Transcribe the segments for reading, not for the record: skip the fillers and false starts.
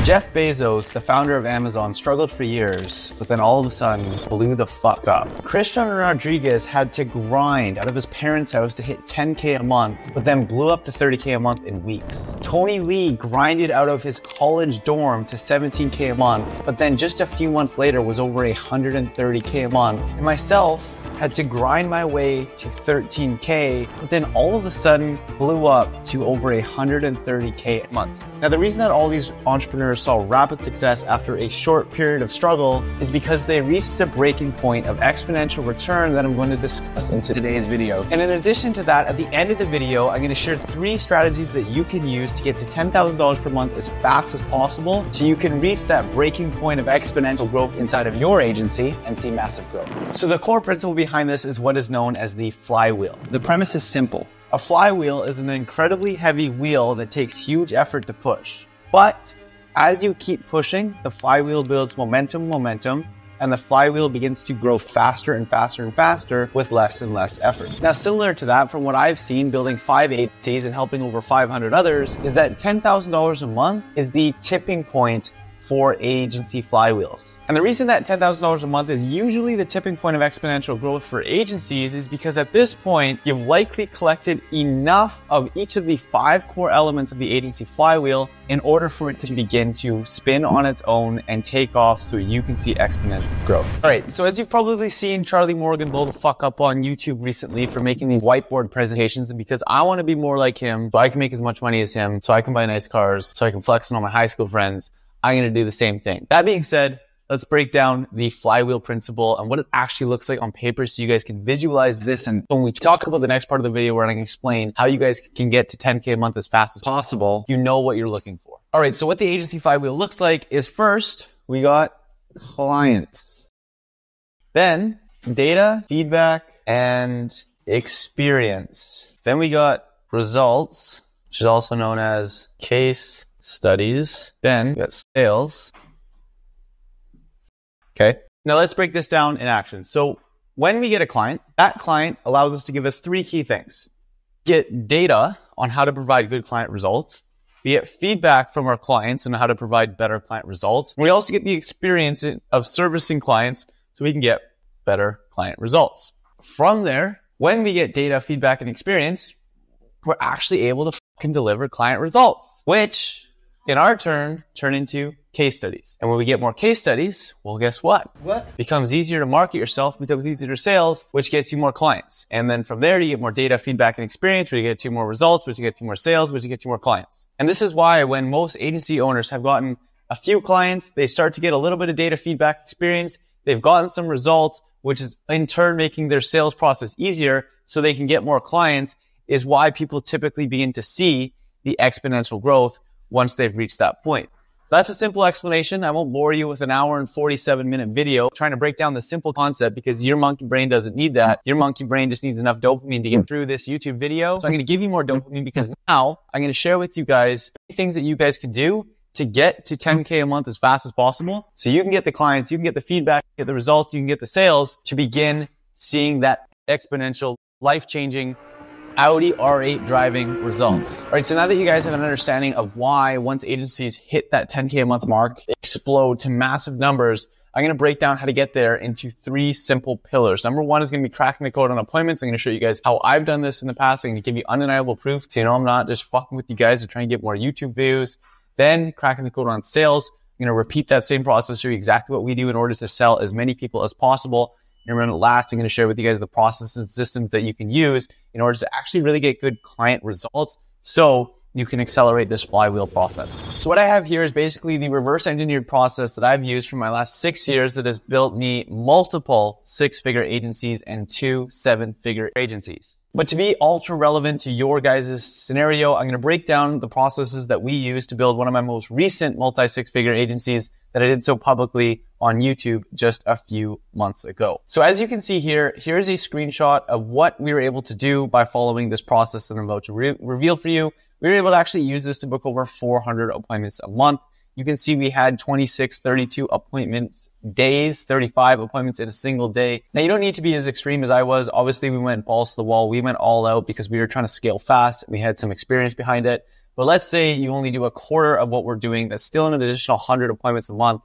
Jeff Bezos, the founder of Amazon, struggled for years, but then all of a sudden blew the fuck up. Christian Rodriguez had to grind out of his parents' house to hit 10K a month, but then blew up to 30K a month in weeks. Tony Lee grinded out of his college dorm to 17K a month, but then just a few months later was over 130K a month. And myself had to grind my way to 13K, but then all of a sudden blew up to over 130K a month. Now, the reason that all these entrepreneurs saw rapid success after a short period of struggle is because they reached the breaking point of exponential return that I'm going to discuss in today's video. And in addition to that, at the end of the video, I'm going to share 3 strategies that you can use to get to $10,000 per month as fast as possible so you can reach that breaking point of exponential growth inside of your agency and see massive growth. So the core principle behind this is what is known as the flywheel. The premise is simple. A flywheel is an incredibly heavy wheel that takes huge effort to push. But as you keep pushing, the flywheel builds momentum, and the flywheel begins to grow faster and faster and faster with less and less effort. Now, similar to that, from what I've seen building 5 agencies and helping over 500 others, is that $10,000 a month is the tipping point for agency flywheels. And the reason that $10,000 a month is usually the tipping point of exponential growth for agencies is because at this point, you've likely collected enough of each of the 5 core elements of the agency flywheel in order for it to begin to spin on its own and take off so you can see exponential growth. All right, so as you've probably seen Charlie Morgan blow the fuck up on YouTube recently for making these whiteboard presentations, and because I want to be more like him, so I can make as much money as him, so I can buy nice cars, so I can flex on all my high school friends, I'm going to do the same thing. That being said, let's break down the flywheel principle and what it actually looks like on paper so you guys can visualize this. And when we talk about the next part of the video where I can explain how you guys can get to 10K a month as fast as possible, you know what you're looking for. All right, so what the agency flywheel looks like is first, we got clients. Then data, feedback, and experience. Then we got results, which is also known as case studies. Then we got sales. Okay. Now let's break this down in action. So when we get a client, that client allows us to give us 3 key things. Get data on how to provide good client results. We get feedback from our clients on how to provide better client results. We also get the experience of servicing clients so we can get better client results. From there, when we get data, feedback, and experience, we're actually able to deliver client results, which in our turn into case studies. And when we get more case studies, well, guess what? Becomes easier to market yourself, becomes easier to sales, which gets you more clients. And then from there, you get more data, feedback, and experience, which you get you more results, which you get you more sales, which you get you more clients. And this is why when most agency owners have gotten a few clients, they start to get a little bit of data, feedback, experience, they've gotten some results, which is in turn making their sales process easier so they can get more clients, is why people typically begin to see the exponential growth once they've reached that point. So that's a simple explanation. I won't bore you with an hour and 47-minute video trying to break down the simple concept because your monkey brain doesn't need that. Your monkey brain just needs enough dopamine to get through this YouTube video. So I'm going to give you more dopamine because now I'm going to share with you guys things that you guys can do to get to 10K a month as fast as possible. So you can get the clients, you can get the feedback, get the results, you can get the sales to begin seeing that exponential, life-changing Audi R8 driving results. All right, so now that you guys have an understanding of why once agencies hit that 10K a month mark, explode to massive numbers, I'm going to break down how to get there into 3 simple pillars. Number 1 is going to be cracking the code on appointments. I'm going to show you guys how I've done this in the past. I'm going to give you undeniable proof so you know I'm not just fucking with you guys or trying to get more YouTube views. Then cracking the code on sales. I'm going to repeat that same process, show you exactly what we do in order to sell as many people as possible. And then last, I'm going to share with you guys the processes and systems that you can use in order to actually really get good client results so you can accelerate this flywheel process. So what I have here is basically the reverse engineered process that I've used for my last 6 years that has built me multiple 6-figure agencies and 2 7-figure agencies. But to be ultra relevant to your guys' scenario, I'm going to break down the processes that we use to build one of my most recent multi-6-figure agencies that I did so publicly on YouTube just a few months ago. So as you can see here, here's a screenshot of what we were able to do by following this process that I'm about to reveal for you. We were able to actually use this to book over 400 appointments a month. You can see we had 26, 32 appointments days, 35 appointments in a single day. Now, you don't need to be as extreme as I was. Obviously, we went balls to the wall. We went all out because we were trying to scale fast. We had some experience behind it. But let's say you only do a quarter of what we're doing. That's still an additional 100 appointments a month.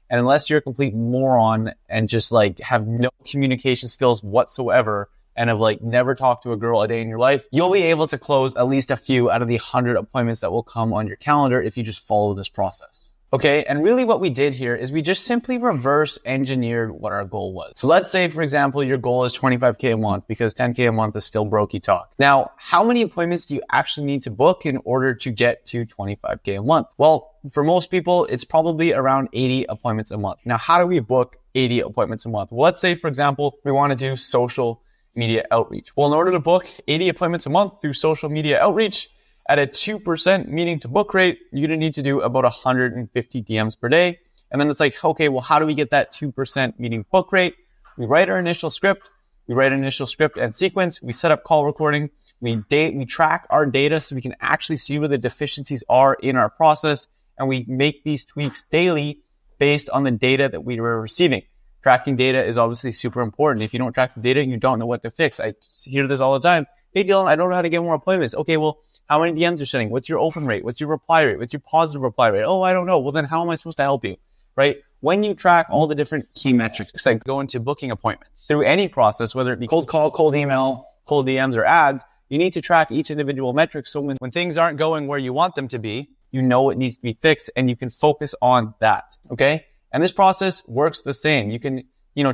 And unless you're a complete moron and just like have no communication skills whatsoever and have like never talked to a girl a day in your life, you'll be able to close at least a few out of the 100 appointments that will come on your calendar if you just follow this process. Okay, and really what we did here is we just simply reverse engineered what our goal was. So let's say, for example, your goal is 25K a month because 10K a month is still brokey talk. Now, how many appointments do you actually need to book in order to get to 25K a month? Well, for most people, it's probably around 80 appointments a month. Now, how do we book 80 appointments a month? Well, let's say, for example, we want to do social media outreach. Well, in order to book 80 appointments a month through social media outreach, at a 2% meeting to book rate, you're going to need to do about 150 DMs per day. And then it's like, okay, well, how do we get that 2% meeting book rate? We write our initial script. We write an initial script and sequence. We set up call recording. We track our data so we can actually see where the deficiencies are in our process. And we make these tweaks daily based on the data that we were receiving. Tracking data is obviously super important. If you don't track the data, you don't know what to fix. I hear this all the time. Hey, Dylan, I don't know how to get more appointments. Okay, well, how many DMs you're sending? What's your open rate? What's your reply rate? What's your positive reply rate? Oh, I don't know. Well, then how am I supposed to help you? Right? When you track all the different key metrics that go into booking appointments through any process, whether it be cold call, cold email, cold DMs, or ads, you need to track each individual metric. So when things aren't going where you want them to be, you know it needs to be fixed and you can focus on that. Okay? And this process works the same. You can,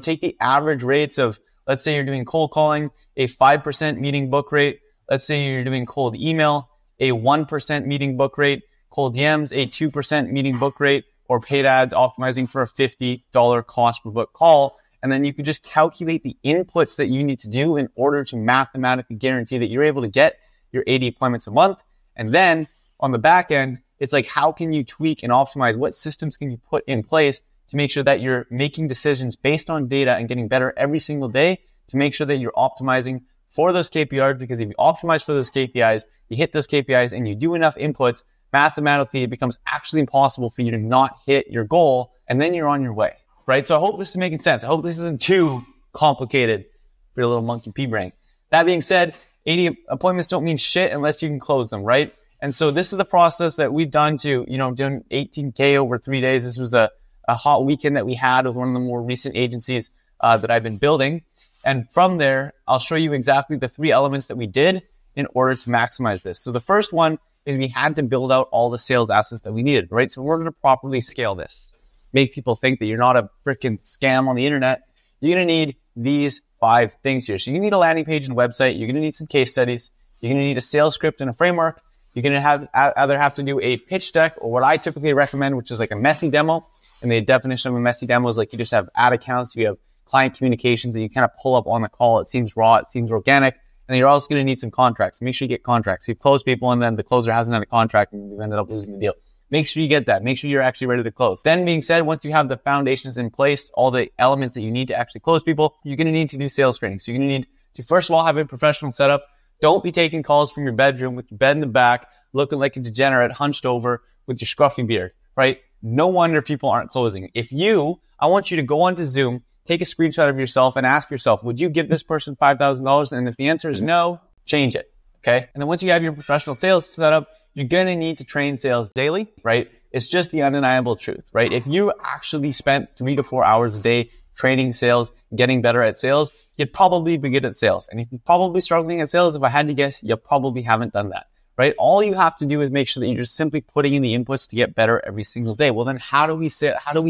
take the average rates of, let's say you're doing cold calling, a 5% meeting book rate. Let's say you're doing cold email, a 1% meeting book rate, cold DMs, a 2% meeting book rate, or paid ads optimizing for a $50 cost per book call. And then you can just calculate the inputs that you need to do in order to mathematically guarantee that you're able to get your 80 appointments a month. And then on the back end, it's like, how can you tweak and optimize? What systems can you put in place to make sure that you're making decisions based on data and getting better every single day to make sure that you're optimizing for those KPIs? Because if you optimize for those KPIs, you hit those KPIs and you do enough inputs, mathematically, it becomes actually impossible for you to not hit your goal. And then you're on your way, right? So I hope this is making sense. I hope this isn't too complicated for your little monkey pea brain. That being said, 80 appointments don't mean shit unless you can close them, right? And so this is the process that we've done to, doing 18K over 3 days. This was a hot weekend that we had with one of the more recent agencies that I've been building. And from there, I'll show you exactly the 3 elements that we did in order to maximize this. So the first one is we had to build out all the sales assets that we needed, right? So in order to properly scale this, make people think that you're not a freaking scam on the internet, you're going to need these 5 things here. So you need a landing page and website. You're going to need some case studies. You're going to need a sales script and a framework. You're going to either have to do a pitch deck or what I typically recommend, which is like a messy demo. And the definition of a messy demo is like you just have ad accounts, you have client communications that you kind of pull up on the call. It seems raw, it seems organic. And then you're also going to need some contracts. Make sure you get contracts. You close people and then the closer hasn't had a contract and you've ended up losing the deal. Make sure you get that. Make sure you're actually ready to close. Then being said, once you have the foundations in place, all the elements that you need to actually close people, you're going to need to do sales training. So you're going to need to, first of all, have a professional setup. Don't be taking calls from your bedroom with your bed in the back, looking like a degenerate hunched over with your scruffy beard, right? No wonder people aren't closing. I want you to go onto Zoom, take a screenshot of yourself and ask yourself, would you give this person $5,000? And if the answer is no, change it. Okay. And then once you have your professional sales set up, you're going to need to train sales daily, right? It's just the undeniable truth, right? If you actually spent 3 to 4 hours a day training sales, getting better at sales, you'd probably be good at sales. And if you're probably struggling at sales, if I had to guess, you probably haven't done that, right? All you have to do is make sure that you're just simply putting in the inputs to get better every single day. Well, then how do we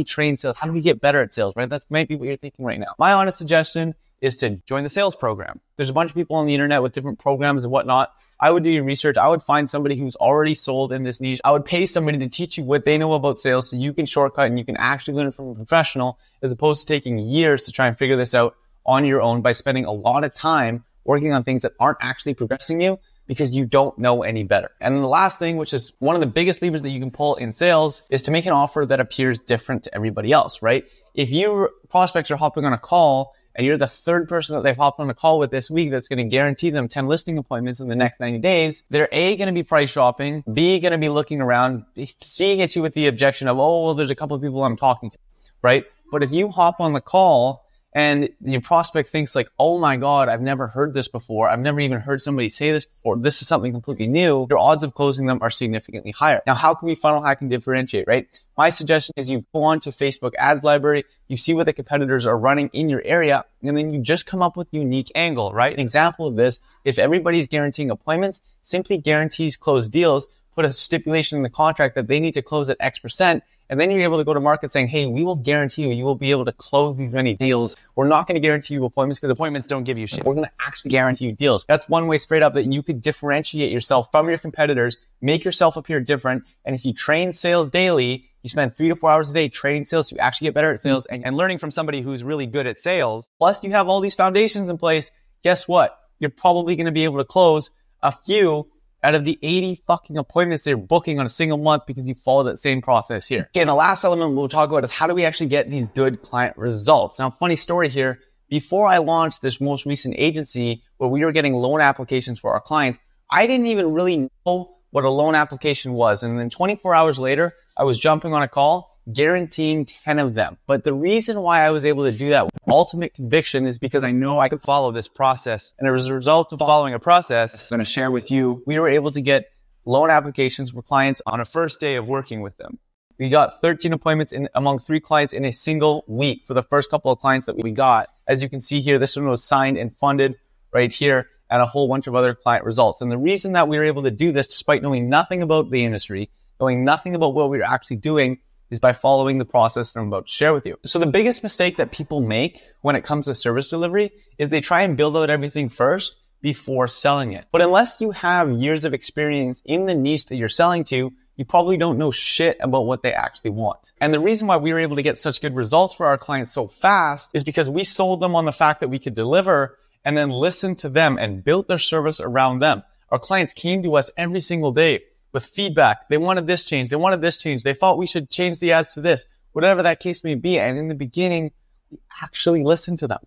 train sales? How do we get better at sales, right? That might be what you're thinking right now. My honest suggestion is to join the sales program. There's a bunch of people on the internet with different programs and whatnot. I would do your research. I would find somebody who's already sold in this niche. I would pay somebody to teach you what they know about sales so you can shortcut and you can actually learn from a professional as opposed to taking years to try and figure this out on your own by spending a lot of time working on things that aren't actually progressing you because you don't know any better. And then the last thing, which is one of the biggest levers that you can pull in sales, is to make an offer that appears different to everybody else, right? If your prospects are hopping on a call and you're the third person that they've hopped on a call with this week that's going to guarantee them 10 listing appointments in the next 90 days, they're A, going to be price shopping, B, going to be looking around, C, hit you with the objection of, oh, well, there's a couple of people I'm talking to, right? But if you hop on the call and your prospect thinks like, oh my God, I've never heard this before. I've never even heard somebody say this before. This is something completely new. Your odds of closing them are significantly higher. Now, how can we funnel hack and differentiate, right? My suggestion is you go on to Facebook ads library, you see what the competitors are running in your area, and then you just come up with a unique angle, right? An example of this, if everybody's guaranteeing appointments, simply guarantees closed deals, put a stipulation in the contract that they need to close at X%, and then you're able to go to market saying, hey, we will guarantee you will be able to close these many deals. We're not going to guarantee you appointments because appointments don't give you shit. We're going to actually guarantee you deals. That's one way straight up that you could differentiate yourself from your competitors, make yourself appear different. And if you train sales daily, you spend 3 to 4 hours a day training sales to actually get better at sales and learning from somebody who's really good at sales. Plus you have all these foundations in place. Guess what? You're probably going to be able to close a few out of the 80 fucking appointments they're booking on a single month because you follow that same process here. Okay, and the last element we'll talk about is how do we actually get these good client results? Now, funny story here. Before I launched this most recent agency where we were getting loan applications for our clients, I didn't even really know what a loan application was. And then 24 hours later, I was jumping on a call guaranteeing 10 of them. But the reason why I was able to do that with ultimate conviction is because I know I could follow this process. And as a result of following a process I'm going to share with you, we were able to get loan applications for clients on a first day of working with them. We got 13 appointments among 3 clients in a single week for the first couple of clients that we got. As you can see here, this one was signed and funded right here, and a whole bunch of other client results. And the reason that we were able to do this, despite knowing nothing about the industry, knowing nothing about what we were actually doing, is by following the process that I'm about to share with you. So the biggest mistake that people make when it comes to service delivery is they try and build out everything first before selling it. But unless you have years of experience in the niche that you're selling to, you probably don't know shit about what they actually want. And the reason why we were able to get such good results for our clients so fast is because we sold them on the fact that we could deliver and then listened to them and built their service around them. Our clients came to us every single day with feedback. They wanted this change. They wanted this change. They thought we should change the ads to this, whatever that case may be. And in the beginning, we actually listened to them,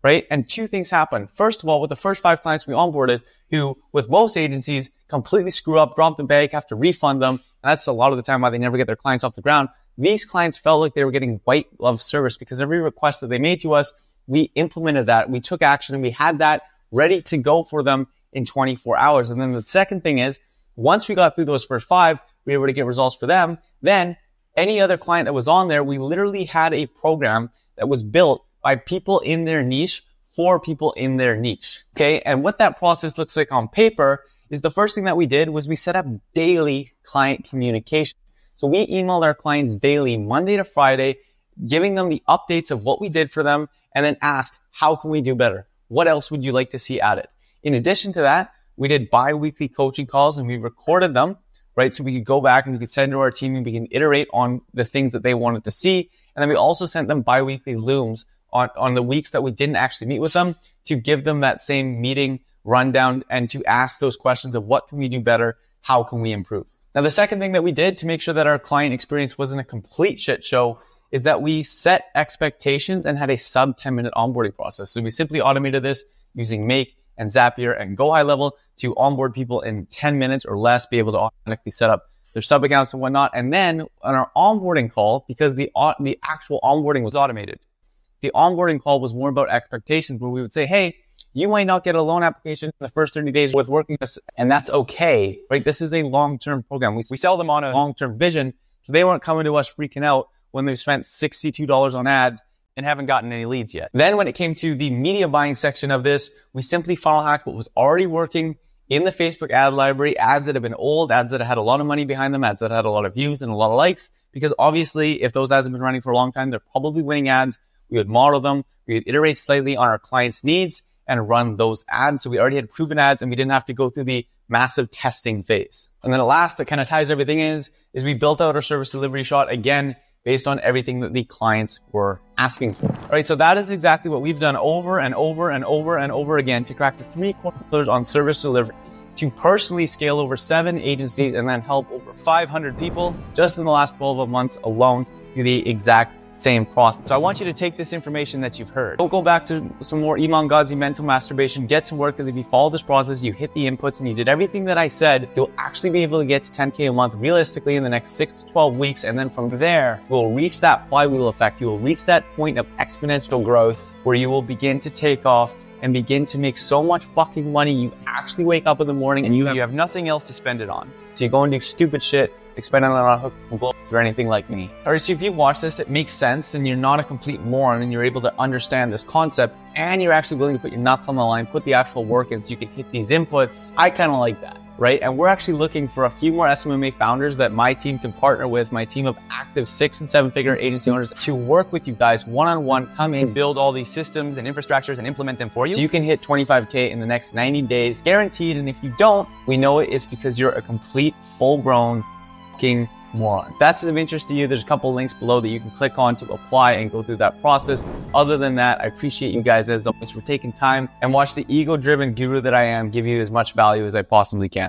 right? And 2 things happened. First of all, with the first 5 clients we onboarded, who with most agencies completely screw up, drop the bag, have to refund them. And that's a lot of the time why they never get their clients off the ground. These clients felt like they were getting white glove service because every request that they made to us, we implemented that. We took action and we had that ready to go for them in 24 hours. And then the second thing is, once we got through those first 5, we were able to get results for them. Then any other client that was on there, we literally had a program that was built by people in their niche for people in their niche. Okay. And what that process looks like on paper is the first thing that we did was we set up daily client communication. So we emailed our clients daily, Monday to Friday, giving them the updates of what we did for them and then asked, how can we do better? What else would you like to see added? In addition to that, we did bi-weekly coaching calls and we recorded them, right? So we could go back and we could send to our team and we can iterate on the things that they wanted to see. And then we also sent them bi-weekly looms on the weeks that we didn't actually meet with them to give them that same meeting rundown and to ask those questions of what can we do better? How can we improve? Now, the second thing that we did to make sure that our client experience wasn't a complete shit show is that we set expectations and had a sub 10-minute onboarding process. So we simply automated this using Make and Zapier and Go High Level to onboard people in 10 minutes or less, be able to automatically set up their sub accounts and whatnot. And then on our onboarding call, because the actual onboarding was automated, the onboarding call was more about expectations where we would say, hey, you might not get a loan application in the first 30 days with working with us, and that's okay, right? This is a long-term program. We sell them on a long-term vision, so they weren't coming to us freaking out when they've spent $62 on ads and haven't gotten any leads yet. Then when it came to the media buying section of this, we simply funnel hacked what was already working in the Facebook ad library, ads that have been old, ads that had a lot of money behind them, ads that had a lot of views and a lot of likes, because obviously if those ads have been running for a long time, they're probably winning ads. We would model them, we would iterate slightly on our clients' needs and run those ads. So we already had proven ads and we didn't have to go through the massive testing phase. And then the last that kind of ties everything in is we built out our service delivery shot again, based on everything that the clients were asking for. All right, so that is exactly what we've done over and over and over and over again to crack the 3 core pillars on service delivery, to personally scale over 7 agencies and then help over 500 people just in the last 12 months alone do the exact same process. So I want you to take this information that you've heard. Don't go back to some more Iman Ghazi mental masturbation. Get to work, because if you follow this process, you hit the inputs and you did everything that I said, you'll actually be able to get to 10K a month realistically in the next 6 to 12 weeks. And then from there, you'll reach that flywheel effect. You will reach that point of exponential growth where you will begin to take off and begin to make so much fucking money. You actually wake up in the morning and you have nothing else to spend it on. So you go and do stupid shit, spend it on a hook and blow or anything like me. Alright, so if you watch this, it makes sense and you're not a complete moron and you're able to understand this concept and you're actually willing to put your nuts on the line, put the actual work in so you can hit these inputs. I kind of like that, right? And we're actually looking for a few more SMMA founders that my team can partner with, my team of active 6 and 7 figure agency owners, to work with you guys one-on-one, come in, build all these systems and infrastructures and implement them for you so you can hit 25K in the next 90 days, guaranteed. And if you don't, we know it's because you're a complete, full-grown fucking moron. If that's of interest to you, there's a couple links below that you can click on to apply and go through that process. Other than that, I appreciate you guys as always for taking time and watch the ego-driven guru that I am give you as much value as I possibly can.